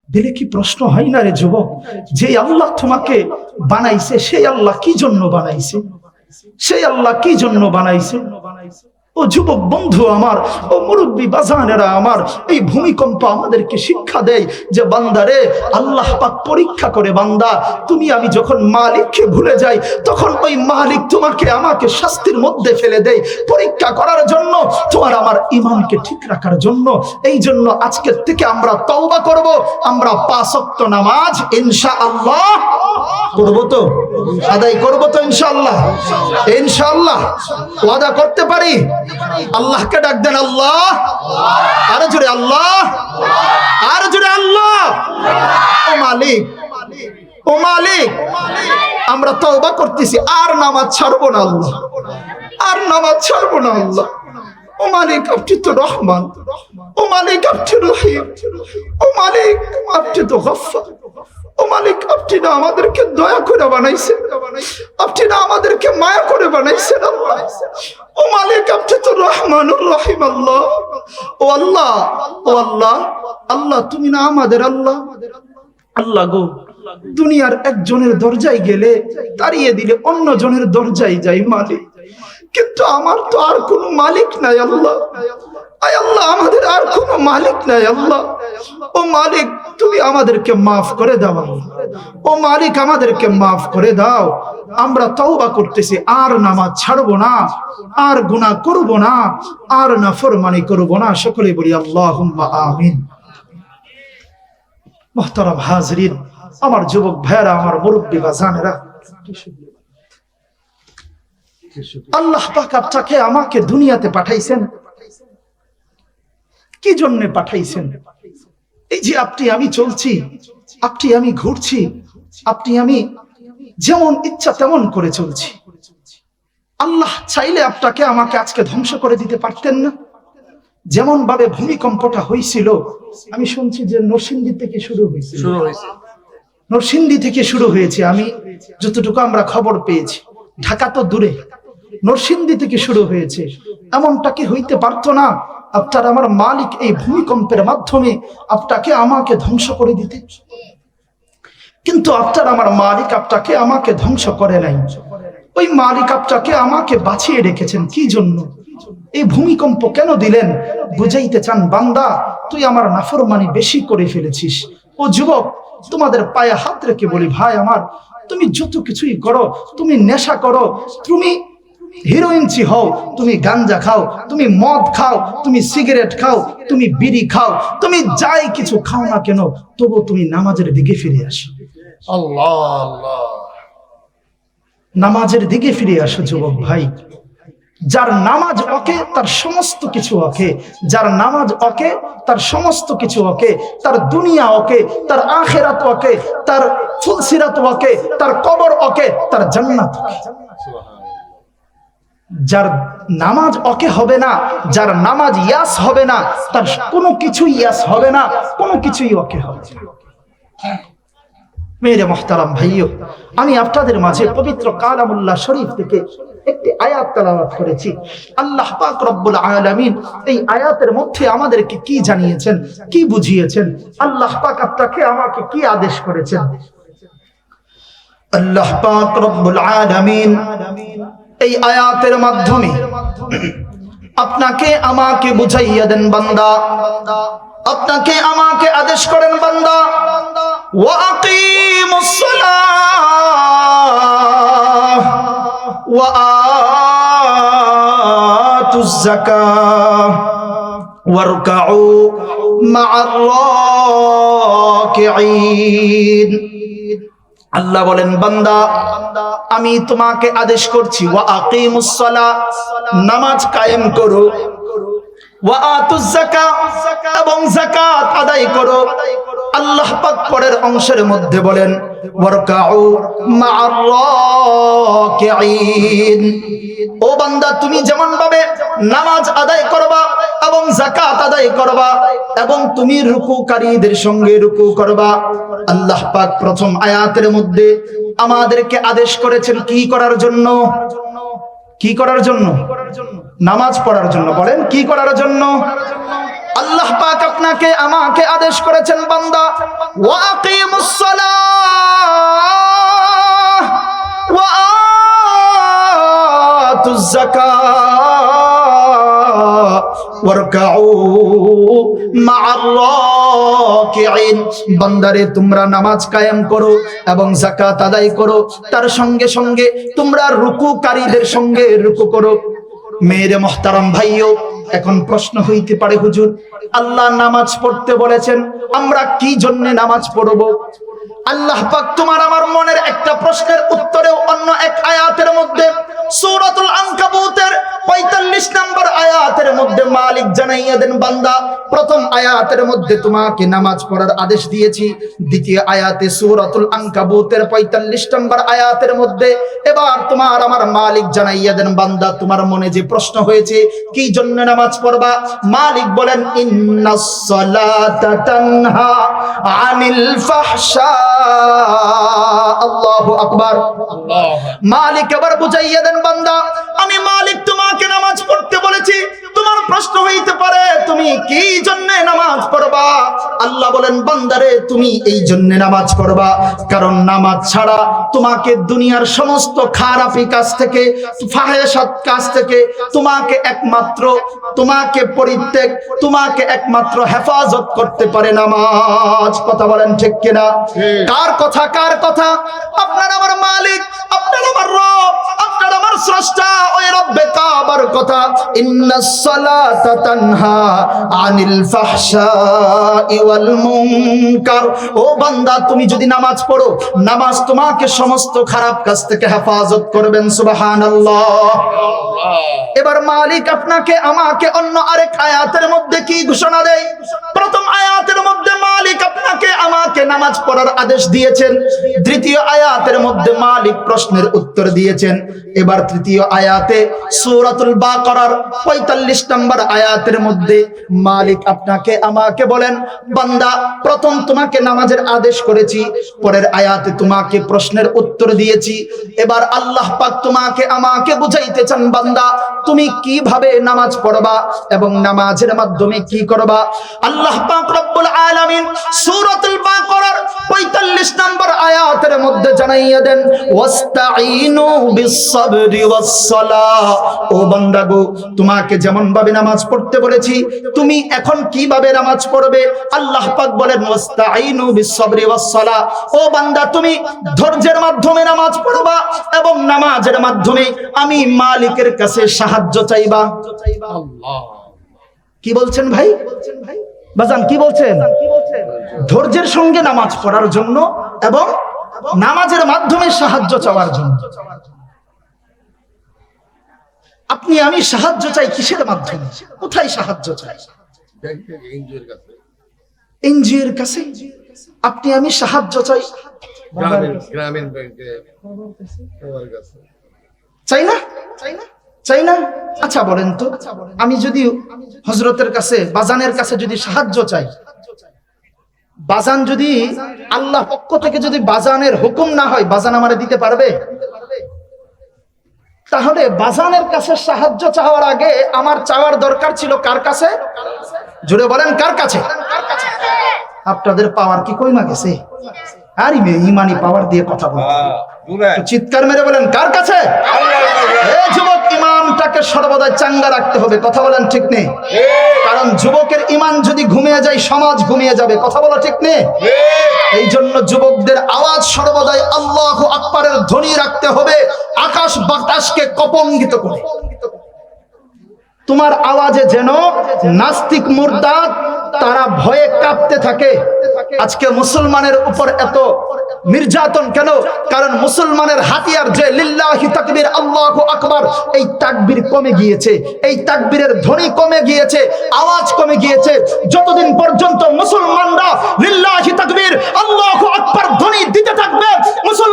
দিলে কি প্রশ্ন হয় না রে যুবক, যে আল্লাহ তোমাকে বানাইছে সেই আল্লাহ কি জন্য বানাইছে? সেই আল্লাহ কি জন্য বানাইছে? ও যুবক বন্ধু আমার, ও মুরব্বী বাজানেরা আমার, এই ভূমিকম্প আমাদেরকে শিক্ষা দেয় যে বান্দারে, আল্লাহ পাক পরীক্ষা করে। বান্দা, তুমি আমি যখন মালিককে ভুলে যাই, তখন ওই মালিক তোমাকে আমাকে শাস্তির মধ্যে ফেলে দেয় পরীক্ষা করার জন্য, তোমার আমার ঈমানকে ঠিক রাখার জন্য। এই জন্য আজকের থেকে আমরা তওবা করব, আমরা 5 ওয়াক্ত নামাজ ইনশাআল্লাহ করব, তো আদায় করব তো ইনশাআল্লাহ। ইনশাআল্লাহ ওয়াদা করতে পারি? আল্লাহকে ডাক দেন আল্লাহ, আরো জোরে আল্লাহ, আরো জোরে আল্লাহ। ও মালিক, ও মালিক, আমরা তওবা করতেছি, আর নামাজ ছাড়বো না আল্লাহ, আর নামাজ ছাড়বো না আল্লাহ। ও মালিক, আপনি তো রহমান, ও মালিক আপনি রহিম, ও মালিক আপনি তো গফফার, ও মালিক আপনি না আমাদেরকে দয়া করে বানাইছেন, আপনি না আমাদেরকে মায়া করে বানাইছেন আল্লাহ। ও মালিক আপনি তো রহমানুর রহিম আল্লাহ। ও আল্লাহ, ও আল্লাহ, আল্লাহ তুমি না আমাদের আল্লাহ। আল্লাহ গো, দুনিয়ার একজনের দরজায় গেলে তাড়িয়ে দিলে অন্য জনের দরজায় যাই মালিক, কিন্তু আমার তো আর কোনো মালিক নাই আল্লাহ। আয় আল্লাহ, আমাদের আর কোনো মালিক নাই আল্লাহ। ও মালিক তুমি আমাদেরকে মাফ করে দাও, ও মালিক আমাদেরকে মাফ করে দাও। আমরা তওবা করতেছি, আর নামাজ ছাড়বো না, আর গুনাহ করব না, আর নাফরমানি করব না। সকলে বলি আল্লাহুম্মা আমিন। মুহতারাম হাজরিন, আমার যুবক ভাইরা, আমার মুরব্বী বাজানেরা, আল্লাহ পাক আপনাকে আমাকে দুনিয়াতে পাঠাইছেন, কি জন্য পাঠাইছেন? এই যে আপনি আমি চলছি, আপনি আমি ঘুরছি, আপনি আমি যেমন ইচ্ছা তেমন করে চলছি। আল্লাহ চাইলে আপনাকে আমাকে আজকে ধ্বংস করে দিতে পারতেন না? যেমন ভাবে ভূমিকম্পটা হয়েছিল, আমি শুনছি যে নরসিংদী থেকে শুরু হয়েছে, নরসিংদী থেকে শুরু হয়েছে। আমি যতটুকু আমরা খবর পেয়েছি, ঢাকা তো দূরে, নরসিংদী থেকে শুরু হয়েছে। এমনটা কি হইতে পারতো না আপনার আমার মালিক এই ভূমিকম্পের মাধ্যমে আপনাকে আমাকে ধ্বংস করে দিতে? কিন্তু আপনার আমার মালিক আপনাকে আমাকে ধ্বংস করে নাই। ওই মালিক আপনাকে আমাকে বাঁচিয়ে রেখেছেন কি জন্য? এই ভূমিকম্প কেন দিলেন? বুঝাইতে চান, বান্দা তুই আমার নাফরমানি বেশি করে ফেলেছিস। ও যুবক, তোমাদের পায়ে হাত রেখে বলি, ভাই আমার, তুমি যত কিছুই করো, তুমি নেশা করো, তুমি হিরোইনচি হও, তুমি গাঞ্জা খাও, তুমি মদ খাও, তুমি সিগারেট খাও, তুমি বিড়ি খাও, তুমি যাই কিছু খাও না কেন, তবু তুমি নামাজের দিকে ফিরে আসো। আল্লাহ আল্লাহ, নামাজের দিকে ফিরে আসো যুবক ভাই। যার নামাজ ওকে তার সমস্ত কিছু ওকে, যার নামাজ ওকে তার সমস্ত কিছু ওকে, তার দুনিয়া ওকে, তার আখিরাত ওকে, তার ফুলসিরাত ওকে, তার কবর ওকে, তার জান্নাত ওকে। যার নামাজ ওকে হবে না, যার নামাজ ইয়াস হবে না, তার কোনো কিছুই ইয়াস হবে না, কোনো কিছুই ওকে হবে না। মেরে মুহতারাম ভাইও, আমি আপনাদের মাঝে পবিত্র কালামুল্লাহ শরীফ থেকে একটি আয়াত তেলাওয়াত করেছি। আল্লাহ পাক রব্বুল আলামিন এই আয়াতের মধ্যে আমাদেরকে কি জানিয়েছেন, কি বুঝিয়েছেন, আল্লাহ পাক আপনাকে আমাকে কি আদেশ করেছেন। আল্লাহ পাক রব্বুল আলামিন এই আয়াতের মাধ্যমে আপনাকে আমাকে বুঝাইয়া দেন, বান্দা, আপনাকে আমাকে আদেশ করেন, বান্দা, ওয়া আকিমুস সালাহ ওয়া আতুজ যাকাহ ওয়ারকাউ মা'আর রাকিঈন। আল্লাহ বলেন, বান্দা আমি তোমাকে আদেশ করছি, ওয়া আকিমুস সালাহ, নামাজ কায়েম করো, ওয়া আতুজ যাকাহ, এবং যাকাত আদায় করো। আল্লাহ পাক পরের অংশের মধ্যে বলেন, ওয়ারকাউ মা'আর রাকিঈন। ও বান্দা, তুমি যেমন ভাবে নামাজ আদায় করবা এবং যাকাত আদায় করবা এবং তুমি রুকুকারীদের সঙ্গে রুকু করবা, আল্লাহ পাক প্রথম আয়াতের মধ্যে আমাদেরকে আদেশ করেছেন কি করার জন্য? কি করার জন্য? নামাজ পড়ার জন্য। বলেন কি করার জন্য? আল্লাহ পাক আপনাকে আমাকে আদেশ করেছেন বান্দা ওয়াকিমুস সালাহ ওয়া আতুজ যাকাত ওয়ারকাউ মা'আর রাকিঈন। বান্দারে তোমরা নামাজ কায়েম করো এবং যাকাত আদায় করো, তার সঙ্গে সঙ্গে তোমরা রুকুকারীদের সঙ্গে রুকু করো। মেরে মুহতারাম ভাইও, এখন প্রশ্ন হইতে পারে হুজুর আল্লাহ নামাজ পড়তে বলেছেন, আমরা কি জন্য নামাজ পড়ব? আল্লাহ পাক তোমার আমার মনের একটা প্রশ্নের উত্তরেও অন্য এক আয়াতের মধ্যে সূরাতুল আনকাবুতের ৪৫ নম্বর আয়াতের মধ্যে মালিক জানাইয়া দেন, বান্দা প্রথম আয়াতের মধ্যে তোমাকে নামাজ পড়ার আদেশ দিয়েছি, দ্বিতীয় আয়াতে সূরাতুল আনকাবুতের ৪৫ নম্বর আয়াতের মধ্যে এবার তোমার আমার মালিক জানাইয়া দেন, বান্দা তোমার মনে যে প্রশ্ন হয়েছে কি জন্য নামাজ পড়বা, মালিক বলেন ইন্নাস সালাতা তানহা আনিল ফাহশা। আল্লাহু আকবার। মালিক এবার বুঝাইয়া দেন, বান্দা আমি মালিক তোমাকে নামাজ পড়তে বলেছি, তোমার প্রশ্ন হইতে পারে তুমি কি জন্য নামাজ পড়বা? আল্লাহ বলেন বান্দারে তুমি এই জন্য নামাজ পড়বা কারণ নামাজ ছাড়া তোমাকে দুনিয়ার সমস্ত খারাপি কাজ থেকে, ফাহেসাত কাজ থেকে তোমাকে একমাত্র তোমাকে পরিত্যাগ, তোমাকে একমাত্র হেফাজত করতে পারে নামাজ। কথা বলেন ঠিক কিনা? কার কথা? কার কথা? আপনার আমার মালিক, আপনার আমার রব, আপনার আমার স্রষ্টা ওই রব্বে কাবার কথা। ইন্নাস সালাতা তানহা আনিল ফাহশাই ওয়াল মুনকার। ও বান্দা তুমি যদি নামাজ পড়ো, নামাজ তোমাকে সমস্ত খারাপ কাজ থেকে হেফাজত করবেন। সুবহানাল্লাহ। এবার মালিক আপনাকে আমাকে অন্য আরেক আয়াতের মধ্যে কি ঘোষণা দেয়? প্রথম আয়াতের মধ্যে মালিক আপনাকে আমাকে নামাজ পড়ার আদেশ দিয়েছেন, দ্বিতীয় আয়াতের মধ্যে মালিক প্রশ্নের উত্তর দিয়েছেন। এবার তৃতীয় আয়াতে সূরাতুল বাকারার ৪৫ নম্বর আয়াতের মধ্যে মালিক আপনাকে আমাকে বলেন, বান্দা প্রথম তোমাকে নামাজের আদেশ করেছি, পরের আয়াতে তোমাকে প্রশ্নের উত্তর দিয়েছি। এবার আল্লাহ পাক তোমাকে আমাকে বুঝাইতে চান, বান্দা তুমি কিভাবে নামাজ পড়বা এবং নামাজের মাধ্যমে কি করবা। আল্লাহ পাক রব্বুল আলামিন সূরাতুল বাকারার ৪৫ নম্বর আয়াতের মধ্যে জানাইয়া দেন, ওয়াস্তাঈনু বিস-সাবরি ওয়াস-সালাহ। ও বান্দা গো, তোমাকে যেমন ভাবে নামাজ পড়তে বলেছি তুমি এখন কিভাবে নামাজ পড়বে? আল্লাহ পাক বলেন ওয়াস্তাঈনু বিস-সাবরি ওয়াস-সালাহ। ও বান্দা তুমি ধৈর্যের মাধ্যমে নামাজ পড়বা এবং নামাজের মাধ্যমে আমি মালিকের কাছে সাহায্য চাইবা। আল্লাহ কি বলছেন ভাই? বাজান কি বলছেন? ধৈর্যের সঙ্গে নামাজ পড়ার জন্য এবং নামাজের মাধ্যমে সাহায্য চাওয়ার জন্য। আপনি আমি সাহায্য চাই কিসের মাধ্যমে? কোথায় সাহায্য চাই? এনজিওর কাছে। আপনি আমি সাহায্য চাই গ্রামীণ ব্যাংকে, চাই না? চাই না? আচ্ছা বলেন তো, আমি যদি হযরতের কাছে, বাজানের কাছে যদি সাহায্য চাই, বাজান যদি আল্লাহ পক্ষ থেকে যদি বাজানের হুকুম না হয়, বাজান আমারে দিতে পারবে? তাহলে বাজানের কাছে সাহায্য চাওয়ার আগে আমার চাওয়ার দরকার ছিল কার কাছে? জোরে বলেন কার কাছে? আপনাদের পাওয়ার কি কইমা গেছে? আর ইমানি পাওয়ার দিয়ে কথা বলতে চিৎকার মেরে বলেন কার কাছে? যুবক, ইমানটাকে সর্বদা চাঙ্গা রাখতে হবে। কথা বলেন ঠিক নেই? কারণ যুবকের ইমান যদি ঘুমিয়ে যায় সমাজ ঘুমিয়ে যাবে। কথা বলা ঠিক নেই? এই জন্য যুবকদের আওয়াজ সর্বদাই আল্লাহু আকবারের ধ্বনি রাখতে হবে, আকাশ বাতাসকে কম্পিত করে। তোমার আওয়াজে যেন নাস্তিক মুরতাদ তারা ভয়ে কাঁপতে থাকে। আজকে মুসলমানের উপর এত নির্যাতন কেন? কারণ মুসলমানের হাতিয়ার যে লিল্লাহি তাকবীর, আল্লাহু আকবার, এই তাকবীর কমে গিয়েছে, এই তাকবীরের ধ্বনি কমে গিয়েছে, আওয়াজ কমে গিয়েছে। যতদিন পর্যন্ত মুসলমানরা লিল্লাহি তাকবীর, আল্লাহু আকবার ধ্বনি দিতে থাকবে, মুসলমান